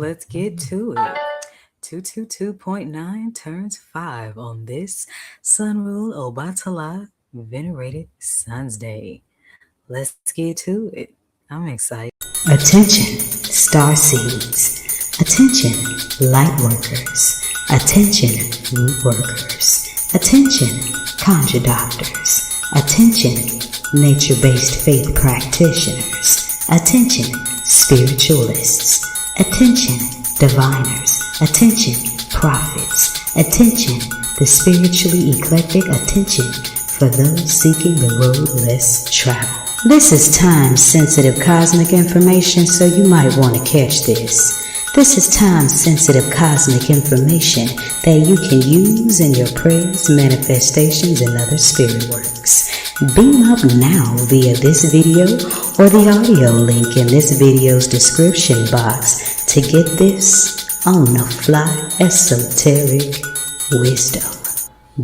let's get to it. 222.9 turns 5 on this Sun Rule Obatala venerated Sunsday. Let's get to it. I'm excited. Attention, star seeds. Attention, light workers. Attention, root workers. Attention, conjure doctors. Attention, nature-based faith practitioners. Attention, spiritualists. Attention, diviners. Attention, prophets. Attention, the spiritually eclectic. Attention for those seeking the road less traveled. This is time-sensitive cosmic information, so you might want to catch this. This is time-sensitive cosmic information that you can use in your prayers, manifestations, and other spirit works. Beam up now via this video or the audio link in this video's description box to get this on-the-fly esoteric wisdom.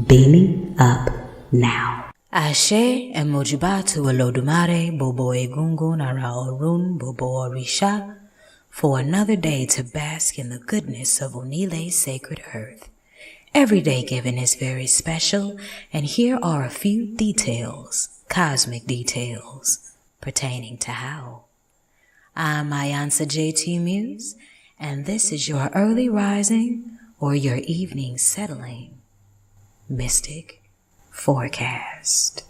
Beaming up now. Ashe emojibatu Olodumare Bobo Egungun Ara Orun Bobo Orisha for another day to bask in the goodness of Onile's sacred earth. Every day given is very special, and here are a few details, cosmic details, pertaining to how. I'm iiiYansaje Muse, and this is your early rising or your evening settling mystic forecast.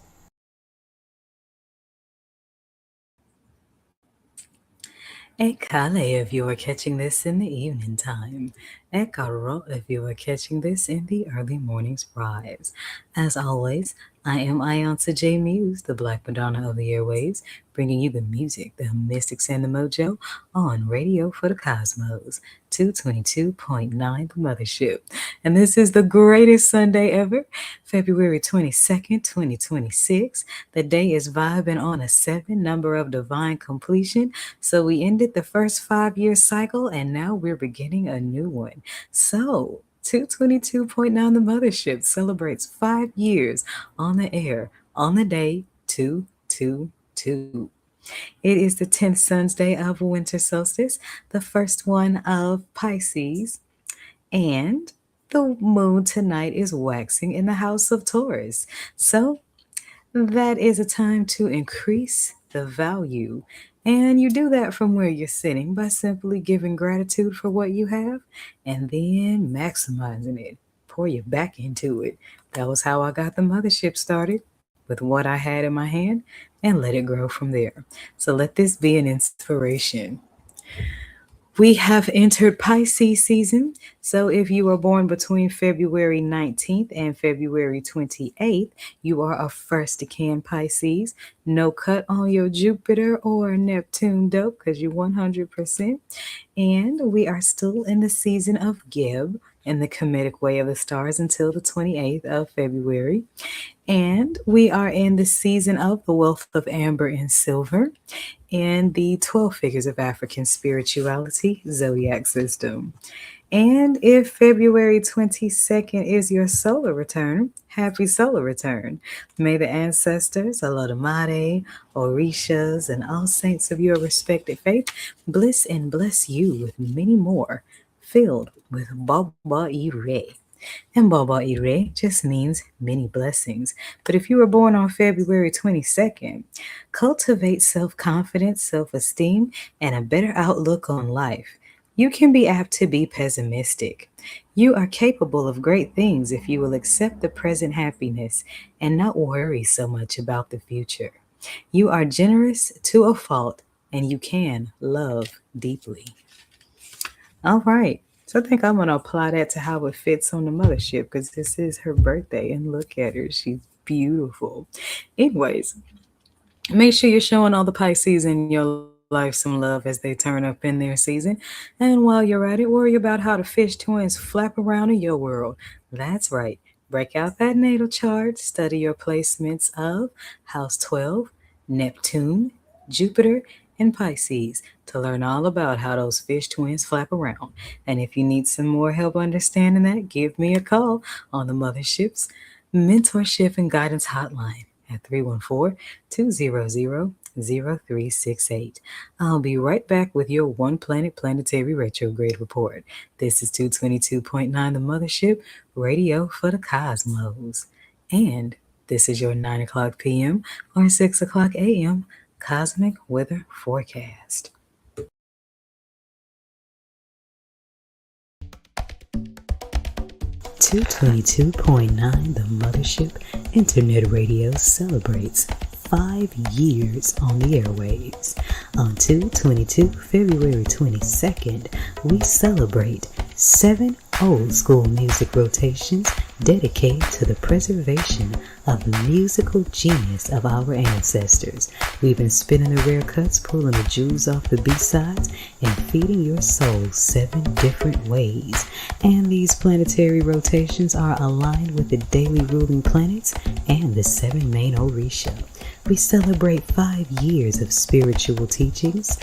Ekale if you are catching this in the evening time. Ekaro if you are catching this in the early morning's rise. As always, I am iiiYansaje Muse, the Black Madonna of the airwaves, bringing you the music, the mystics, and the mojo on Radio for the Cosmos, 222.9 The Mothership. And this is the greatest Sunday ever, February 22nd, 2026. The day is vibing on a 7 number of divine completion. So we ended the first 5-year cycle, and now we're beginning a new one. So 222.9 The Mothership celebrates 5 years on the air on the day 222. It is the 10th Sunsday of winter solstice, the first one of Pisces, and the moon tonight is waxing in the house of Taurus. So that is a time to increase the value. And you do that from where you're sitting by simply giving gratitude for what you have and then maximizing it. Pour your back into it. That was how I got the mothership started, with what I had in my hand, and let it grow from there. So let this be an inspiration. We have entered Pisces season, so if you were born between February 19th and February 28th, you are a first decan Pisces. No cut on your Jupiter or Neptune dope because you're 100%. And we are still in the season of Geb in the Kemetic way of the stars until the 28th of February. And we are in the season of the wealth of amber and silver and the 12 figures of African spirituality zodiac system. And if February 22nd is your solar return, happy solar return. May the ancestors, Olodumare, Orishas, and all saints of your respected faith bliss and bless you with many more, filled with Baba Ire. And Baba Ire just means many blessings. But if you were born on February 22nd, cultivate self-confidence, self-esteem, and a better outlook on life. You can be apt to be pessimistic. You are capable of great things if you will accept the present happiness and not worry so much about the future. You are generous to a fault, and you can love deeply. All right. So I think I'm going to apply that to how it fits on the mothership, because this is her birthday, and look at her. She's beautiful. Anyways, make sure you're showing all the Pisces in your life some love as they turn up in their season. And while you're at it, worry about how the fish twins flap around in your world. That's right. Break out that natal chart. Study your placements of House 12, Neptune, Jupiter, and Pisces to learn all about how those fish twins flap around. And if you need some more help understanding that, give me a call on the Mothership's Mentorship and Guidance Hotline at 314-200-8255. 0368. I'll be right back with your One Planet Planetary Retrograde Report. This is 222.9 The Mothership, radio for the cosmos. And this is your 9 o'clock p.m. or 6 o'clock a.m. Cosmic Weather Forecast. 222.9 The Mothership Internet Radio celebrates 5 years on the airwaves. On 222 February 22nd, we celebrate 7 old school music rotations dedicated to the preservation of the musical genius of our ancestors. We've been spinning the rare cuts, pulling the jewels off the B-sides, and feeding your soul 7 different ways. And these planetary rotations are aligned with the daily ruling planets and the 7 main Orisha. We celebrate 5 years of spiritual teachings,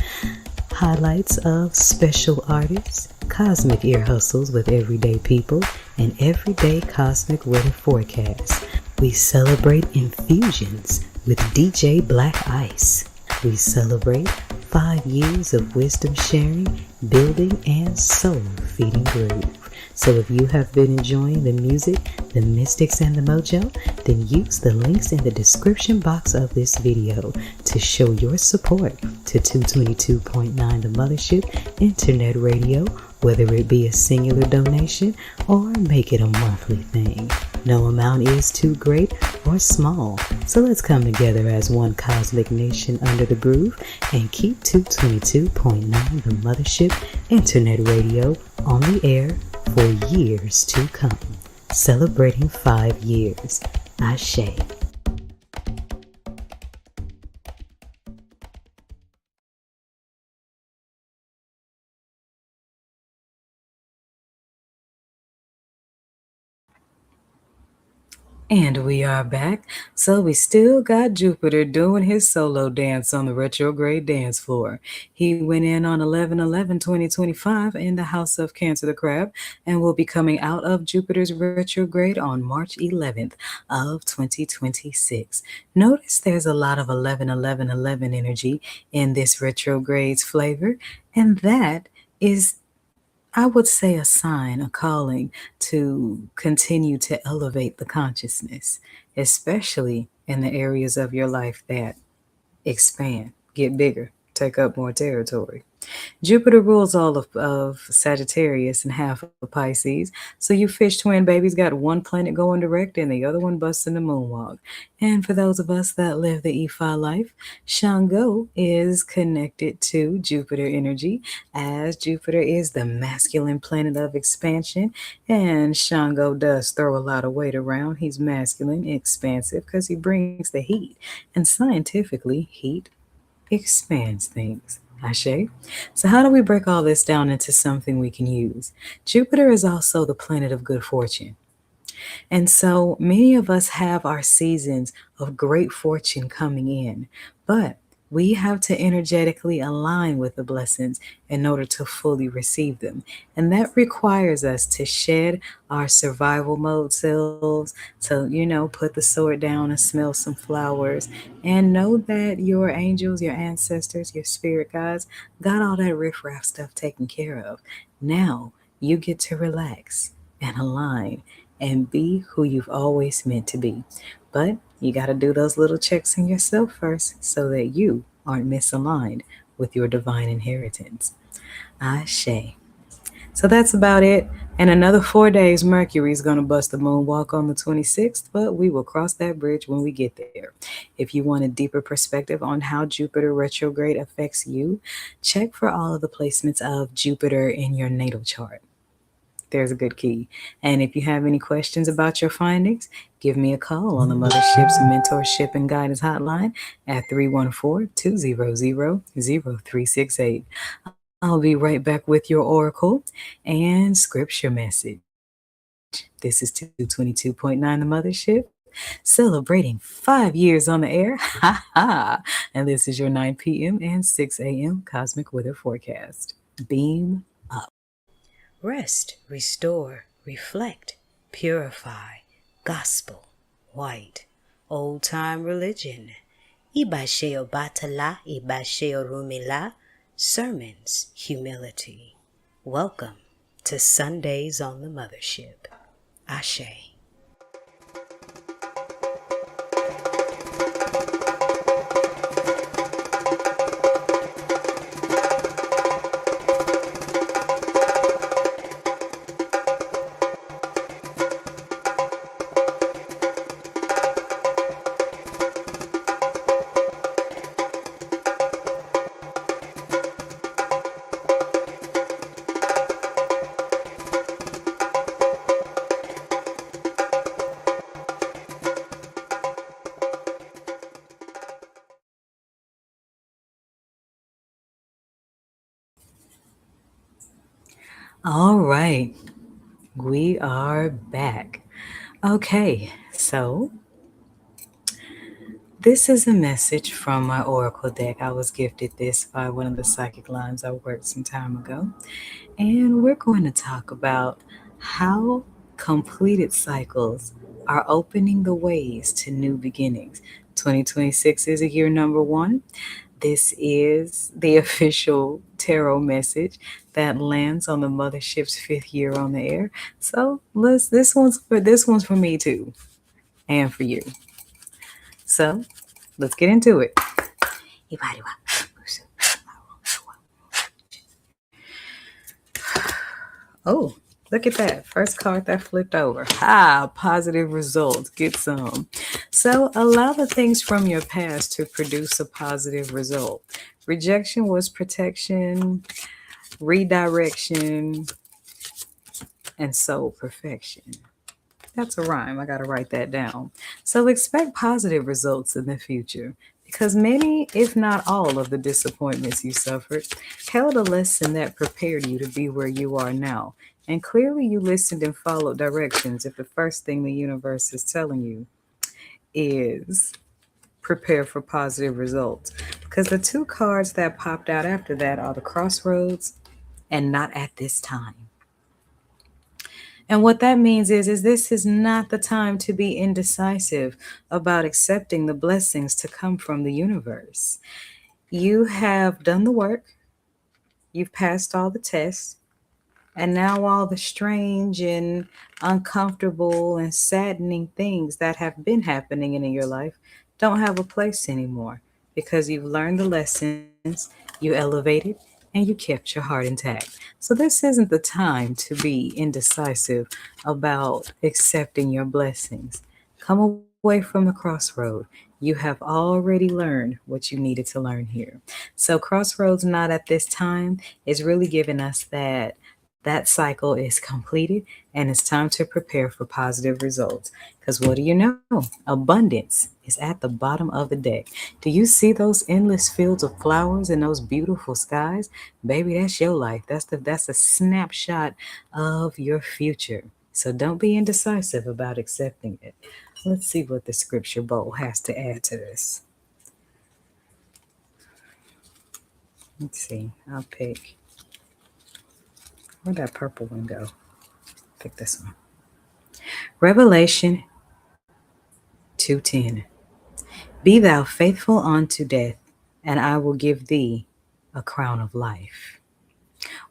highlights of special artists, cosmic ear hustles with everyday people, and everyday cosmic weather forecasts. We celebrate infusions with DJ Black Ice. We celebrate 5 years of wisdom sharing, building, and soul feeding groove. So if you have been enjoying the music, the mystics, and the mojo, then use the links in the description box of this video to show your support to 222.9 The Mothership Internet Radio, whether it be a singular donation or make it a monthly thing. No amount is too great or small, so let's come together as one cosmic nation under the groove and keep 222.9 The Mothership Internet Radio on the air for years to come. Celebrating 5 years. Ashe. And we are back. So we still got Jupiter doing his solo dance on the retrograde dance floor. He went in on 11/11/2025 in the house of Cancer the Crab and will be coming out of Jupiter's retrograde on March 11th of 2026. Notice there's a lot of 11/11/11 energy in this retrograde's flavor, and that is, I would say, a sign, a calling to continue to elevate the consciousness, especially in the areas of your life that expand, get bigger, take up more territory. Jupiter rules all of Sagittarius and half of Pisces. So you fish twin babies got one planet going direct and the other one busting the moonwalk. And for those of us that live the iiiFa life, Shango is connected to Jupiter energy, as Jupiter is the masculine planet of expansion. And Shango does throw a lot of weight around. He's masculine, expansive, because he brings the heat. And scientifically, heat expands things. Ashe. So how do we break all this down into something we can use? Jupiter is also the planet of good fortune. And so many of us have our seasons of great fortune coming in, but we have to energetically align with the blessings in order to fully receive them. And that requires us to shed our survival mode selves, to, put the sword down and smell some flowers and know that your angels, your ancestors, your spirit guides got all that riffraff stuff taken care of. Now you get to relax and align and be who you've always meant to be. But you got to do those little checks in yourself first so that you aren't misaligned with your divine inheritance. Ashe. So that's about it. In another 4 days, Mercury is going to bust the moonwalk on the 26th, but we will cross that bridge when we get there. If you want a deeper perspective on how Jupiter retrograde affects you, check for all of the placements of Jupiter in your natal chart. There's a good key. And if you have any questions about your findings, give me a call on the Mothership's Mentorship and Guidance Hotline at 314-200-0368. I'll be right back with your oracle and scripture message. This is 222.9 The Mothership, celebrating 5 years on the air. Ha ha! And this is your 9 p.m. and 6 a.m. Cosmic Weather Forecast. Beam up. Rest, restore, reflect, purify, gospel, white, old-time religion, Ibashe Obatala, Ibashe Orumila, Sermons, Humility. Welcome to Sundays on the Mothership. Ashe. All right, we are back. Okay, so this is a message from my oracle deck. I was gifted this by one of the psychic lines I worked some time ago. And we're going to talk about how completed cycles are opening the ways to new beginnings. 2026 is a year number one. This is the official tarot message that lands on the mothership's fifth year on the air. So this one's for me too, and for you. So let's get into it. Oh, look at that. First card that flipped over. Positive results. Get some. So allow the things from your past to produce a positive result. Rejection was protection, redirection, and soul perfection. That's a rhyme. I got to write that down. So expect positive results in the future because many, if not all, of the disappointments you suffered held a lesson that prepared you to be where you are now. And clearly you listened and followed directions if the first thing the universe is telling you is prepare for positive results. Because the two cards that popped out after that are the crossroads and not at this time. And what that means is this is not the time to be indecisive about accepting the blessings to come from the universe. You have done the work, you've passed all the tests, and now all the strange and uncomfortable and saddening things that have been happening in your life don't have a place anymore because you've learned the lessons, you elevated, and you kept your heart intact. So this isn't the time to be indecisive about accepting your blessings. Come away from the crossroad. You have already learned what you needed to learn here. So crossroads not at this time is really giving us that cycle is completed and it's time to prepare for positive results. Because what do you know? Abundance is at the bottom of the deck. Do you see those endless fields of flowers and those beautiful skies? Baby, that's your life. That's a snapshot of your future. So don't be indecisive about accepting it. Let's see what the scripture bowl has to add to this. Let's see. I'll pick. Where'd that purple one go? Pick this one. Revelation 2:10. Be thou faithful unto death, and I will give thee a crown of life.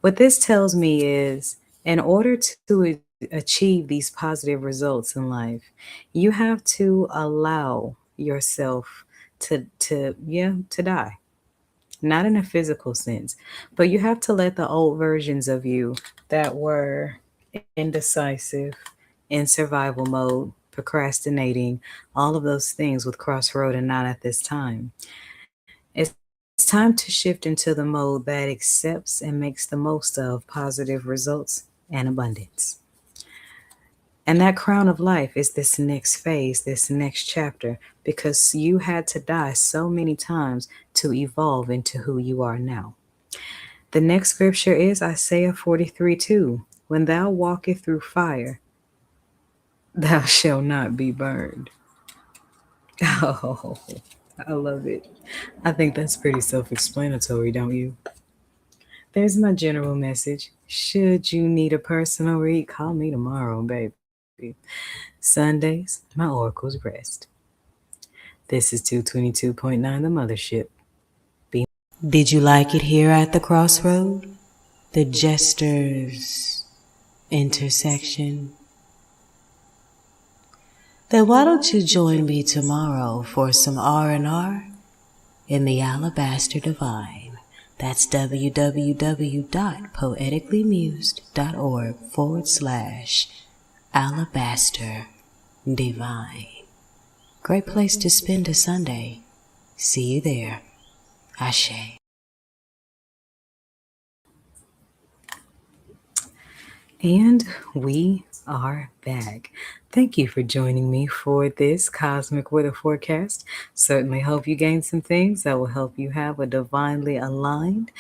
What this tells me is in order to achieve these positive results in life, you have to allow yourself to die. Not in a physical sense, but you have to let the old versions of you that were indecisive, in survival mode, procrastinating, all of those things with crossroad and not at this time. It's time to shift into the mode that accepts and makes the most of positive results and abundance. And that crown of life is this next phase, this next chapter, because you had to die so many times to evolve into who you are now. The next scripture is Isaiah 43:2. When thou walkest through fire, thou shalt not be burned. Oh, I love it. I think that's pretty self explanatory, don't you? There's my general message. Should you need a personal read, call me tomorrow, baby. Sundays, my oracles rest. This is 222.9 The Mothership. Did you like it here at the crossroad? The Jester's intersection? Then why don't you join me tomorrow for some R&R in the Alabaster Divine? That's www.poeticallymused.org/Alabaster Divine. Great place to spend a Sunday. See you there. Ashe. And we are back. Thank you for joining me for this cosmic weather forecast. Certainly hope you gain some things that will help you have a divinely aligned,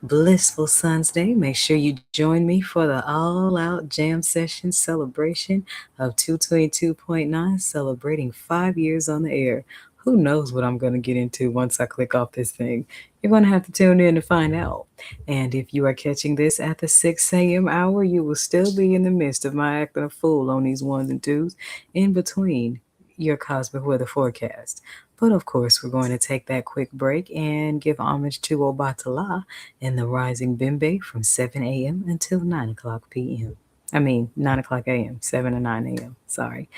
blissful Sunsday. Make sure you join me for the all-out jam session celebration of 222.9, celebrating 5 years on the air. Who knows what I'm going to get into once I click off this thing? You're going to have to tune in to find out. And if you are catching this at the 6 a.m. hour, you will still be in the midst of my acting a fool on these ones and twos in between your cosmic weather forecast. But of course, we're going to take that quick break and give homage to Obatala and the rising Bimbe from 7 a.m. until 9 o'clock p.m. 9 o'clock a.m., 7 to 9 a.m. Sorry.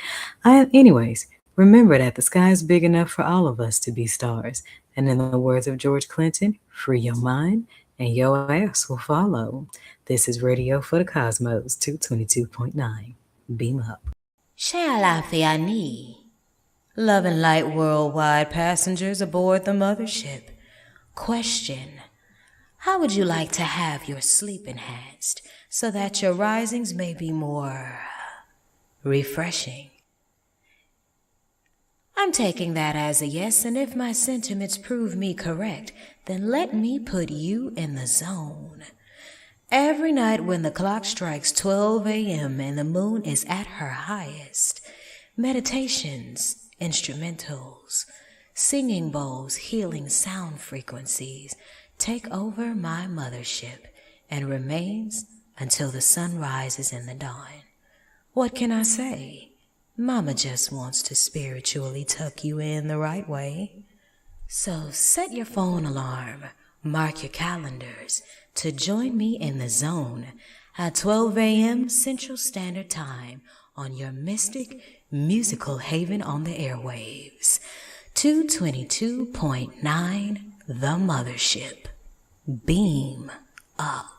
Anyways, remember that the sky is big enough for all of us to be stars. And in the words of George Clinton, free your mind and your ass will follow. This is Radio for the Cosmos, 222.9. Beam up. Shealafiani. Love and light worldwide passengers aboard the mothership. Question: how would you like to have your sleep enhanced so that your risings may be more refreshing? I'm taking that as a yes, and if my sentiments prove me correct, then let me put you in the zone. Every night when the clock strikes 12 a.m. and the moon is at her highest, meditations, instrumentals, singing bowls, healing sound frequencies take over my mothership and remains until the sun rises in the dawn. What can I say? Mama just wants to spiritually tuck you in the right way. So set your phone alarm, mark your calendars to join me in the zone at 12 a.m. Central Standard Time on your mystic musical haven on the airwaves. 222.9 The Mothership. Beam up.